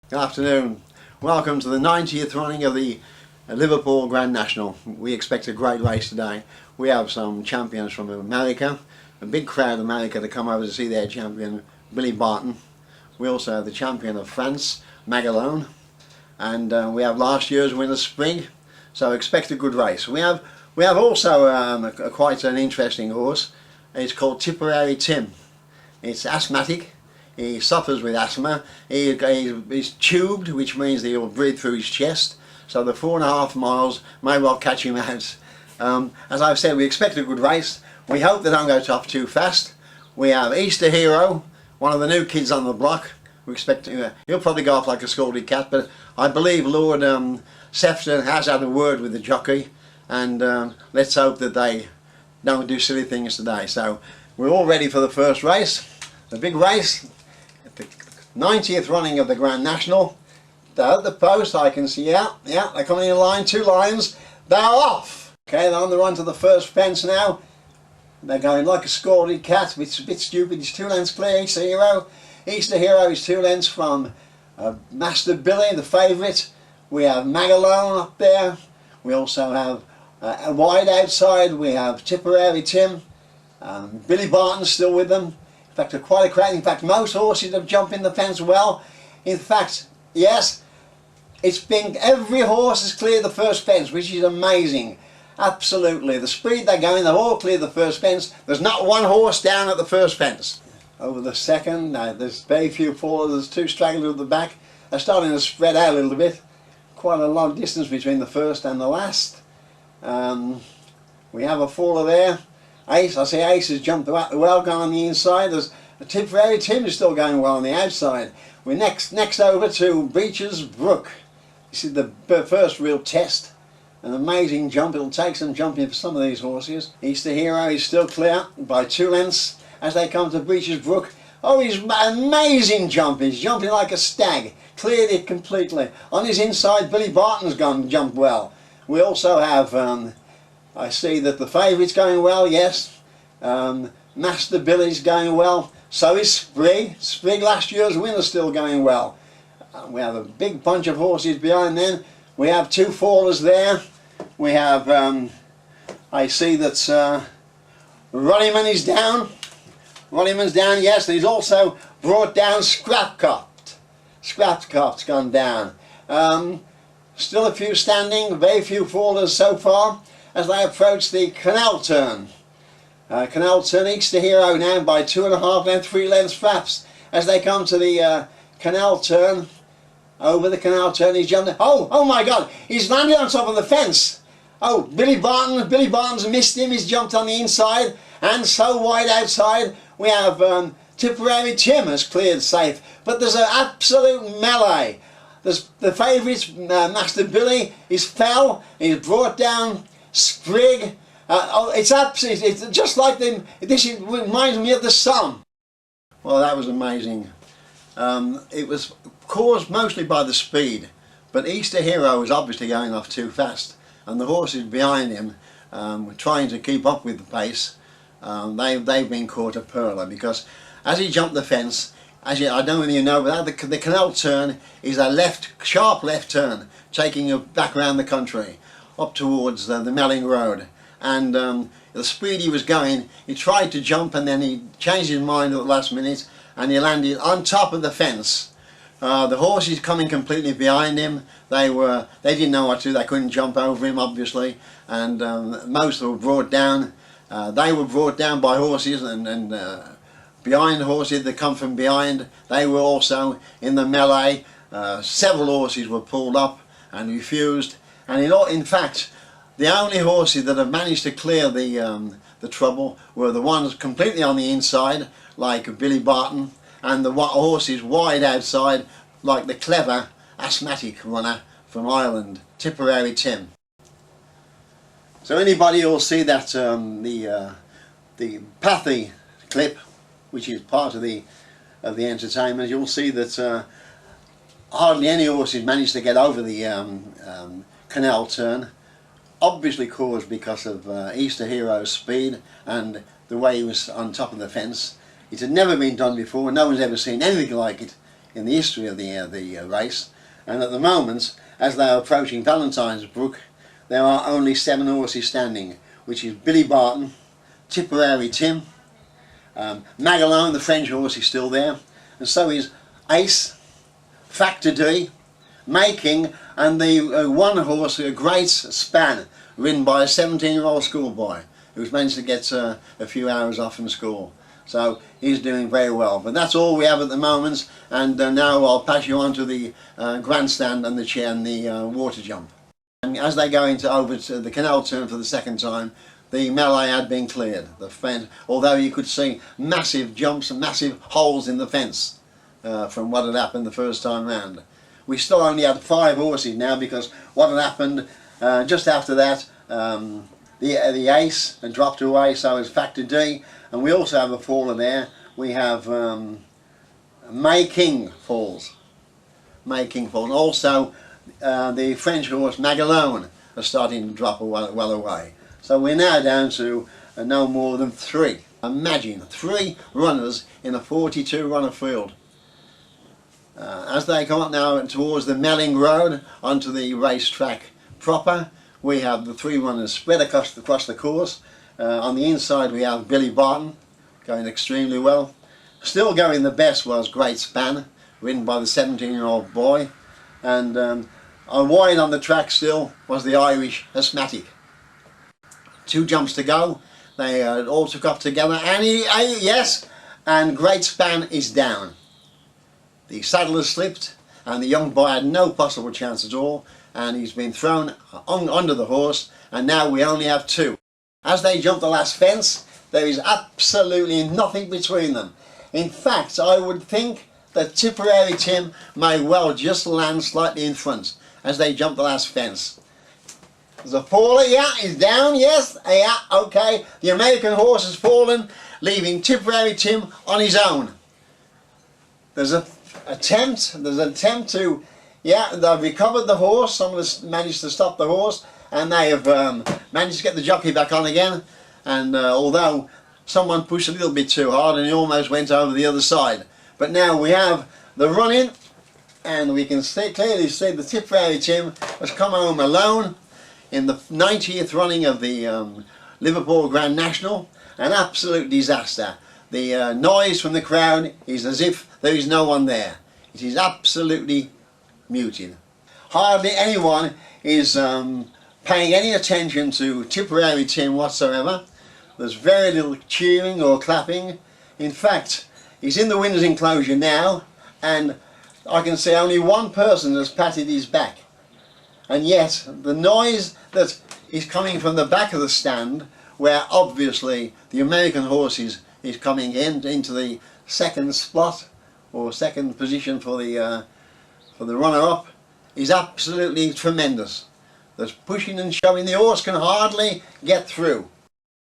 Good afternoon. Welcome to the 90th running of the Liverpool Grand National. We expect a great race today. We have some champions from America, a big crowd in America to come over to see their champion Billy Barton. We also have the champion of France, Magalone, and we have last year's winner Sprig, so expect a good race. We have also quite an interesting horse. It's called Tipperary Tim. It's asthmatic. He suffers with asthma. He's tubed, which means that he'll breathe through his chest. So the 4.5 miles may well catch him out. As I've said, we expect a good race. We hope they don't go off too fast. We have Easter Hero, one of the new kids on the block. We expect he'll probably go off like a scalded cat, but I believe Lord Sefton has had a word with the jockey, and let's hope that they don't do silly things today. So we're all ready for the first race, the big race. The 90th running of the Grand National. They're at the post, I can see, yeah, they're coming in line, 2 lines, they're off! Okay, they're on the run to the first fence now. They're going like a scalded cat, it's a bit stupid, it's 2 lengths clear, Easter Hero. Easter Hero is 2 lengths from Master Billy, the favourite. We have Magalone up there. We also have a wide outside, we have Tipperary Tim. Billy Barton's still with them. In fact, quite a crowd. In fact, most horses have jumped in the fence well. In fact, yes, it's been, every horse has cleared the first fence, which is amazing. Absolutely. The speed they're going, they've all cleared the first fence. There's not one horse down at the first fence. Over the second, there's very few fallers. There's 2 stragglers at the back. They're starting to spread out a little bit. Quite a long distance between the first and the last. We have a faller there. Ace, I see Ace has jumped well, gone on the inside. There's a Tipperary Tim is still going well on the outside. We're next over to Breacher's Brook. This is the first real test. An amazing jump. It'll take some jumping for some of these horses. Easter Hero is still clear by 2 lengths as they come to Breacher's Brook. Oh, he's amazing jump. He's jumping like a stag. Cleared it completely. On his inside, Billy Barton's jumped well. We also have I see that the favourite's going well, yes. Master Billy's going well. So is Sprig. Sprig, last year's winner, still going well. We have a big bunch of horses behind them. We have 2 fallers there. We have, I see that Roddyman is down. Roddyman's down, yes. And he's also brought down Scrapcot. Scrapcot's gone down. Still a few standing, very few fallers so far, as they approach the canal turn. Canal turn, Easter Hero now by 2.5 lengths, 3 lengths flaps. As they come to the canal turn, over the canal turn, he's jumped. Oh my God, he's landed on top of the fence. Oh, Billy Barton's missed him, he's jumped on the inside, and so wide outside, we have Tipperary Tim has cleared safe. But there's an absolute melee. There's the favourite, Master Billy, is fell, he's brought down Sprig. It's just like them. This reminds me of the sun. Well, that was amazing. It was caused mostly by the speed, but Easter Hero was obviously going off too fast, and the horses behind him were trying to keep up with the pace. They've been caught a perler, because as he jumped the fence, I don't know whether you know, but the canal turn is a sharp left turn, taking you back around the country, up towards the Melling Road. And the speed he was going, he tried to jump, and then he changed his mind at the last minute, and he landed on top of the fence. The horses coming completely behind him, they didn't know what to do. They couldn't jump over him, obviously, and most were brought down. They were brought down by horses, and behind horses that come from behind, they were also in the melee. Several horses were pulled up and refused, and in fact, the only horses that have managed to clear the trouble were the ones completely on the inside, like Billy Barton, and the horses wide outside, like the clever asthmatic runner from Ireland, Tipperary Tim. So anybody who'll see that the Pathy clip, which is part of the entertainment, you'll see that hardly any horses managed to get over the canal turn. Obviously caused because of Easter Hero's speed and the way he was on top of the fence. It had never been done before. No one's ever seen anything like it in the history of the race. And at the moment, as they are approaching Valentine's Brook, there are only 7 horses standing, which is Billy Barton, Tipperary Tim, Magalone, the French horse, is still there, and so is Ace, Factor D, Making, and the one horse, a Great Span, ridden by a 17-year-old schoolboy who's managed to get a few hours off from school. So he's doing very well. But that's all we have at the moment, and now I'll pass you on to the grandstand and the chair and the water jump. And as they go over to the canal turn for the second time, the melee had been cleared. The fence, although you could see massive jumps and massive holes in the fence from what had happened the first time round. We still only had 5 horses now, because what had happened just after that, the Ace had dropped away, so it's Factor D, and we also have a faller there. We have Making falls. Making falls. Also the French horse Magalone are starting to drop well away. So we're now down to no more than 3. Imagine 3 runners in a 42 runner field. As they come up now towards the Melling Road onto the racetrack proper, we have the 3 runners spread across the course. On the inside we have Billy Barton, going extremely well. Still going the best was Great Span, ridden by the 17-year-old boy. And wide on the track still was the Irish Asthmatic. 2 jumps to go. They all took up together, and yes, and Great Span is down. The saddle has slipped, and the young boy had no possible chance at all, and he's been thrown under the horse, and now we only have 2. As they jump the last fence, there is absolutely nothing between them. In fact, I would think that Tipperary Tim may well just land slightly in front as they jump the last fence. There's a faller, yeah, he's down, yes, yeah, okay. The American horse has fallen, leaving Tipperary Tim on his own. There's an attempt to, yeah, they've recovered the horse. Someone has managed to stop the horse, and they have managed to get the jockey back on again. And although someone pushed a little bit too hard and he almost went over the other side. But now we have the run-in, and we can clearly see the Tipperary Tim has come home alone in the 90th running of the Liverpool Grand National. An absolute disaster. The noise from the crowd is as if there is no one there. It is absolutely muted. Hardly anyone is paying any attention to Tipperary Tim whatsoever. There's very little cheering or clapping. In fact, he's in the winner's enclosure now, and I can see only one person has patted his back. And yet the noise that is coming from the back of the stand, where obviously the American horse is coming into the second spot or second position for the runner-up, is absolutely tremendous. There's pushing and shoving. The horse can hardly get through.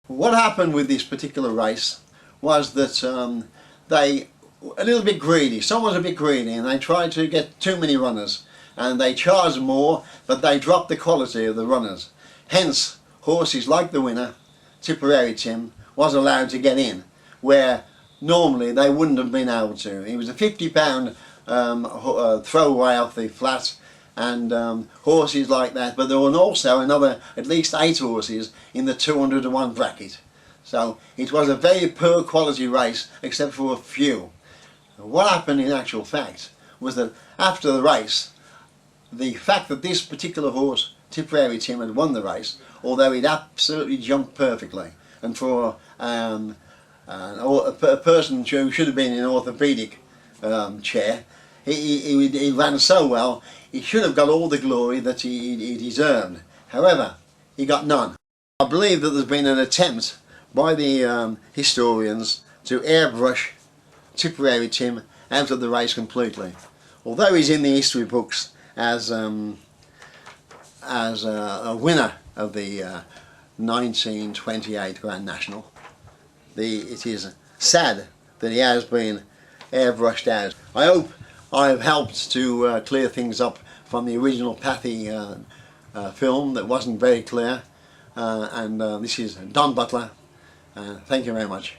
What happened with this particular race was that they were a little bit greedy. Someone was a bit greedy, and they tried to get too many runners, and they charged more, but they dropped the quality of the runners. Hence, horses like the winner, Tipperary Tim, was allowed to get in, where normally they wouldn't have been able to. He was a 50-pound throwaway off the flat, and horses like that, but there were also another at least 8 horses in the 200 to 1 bracket. So it was a very poor quality race, except for a few. What happened in actual fact was that after the race, the fact that this particular horse, Tipperary Tim, had won the race, although he'd absolutely jumped perfectly, and for a person who should have been in an orthopaedic chair, he ran so well, he should have got all the glory that he deserved. However, he got none. I believe that there's been an attempt by the historians to airbrush Tipperary Tim out of the race completely. Although he's in the history books as a winner of the 1928 Grand National, it is sad that he has been airbrushed out. I hope I've helped to clear things up from the original Pathy film that wasn't very clear, and this is Don Butler. Thank you very much.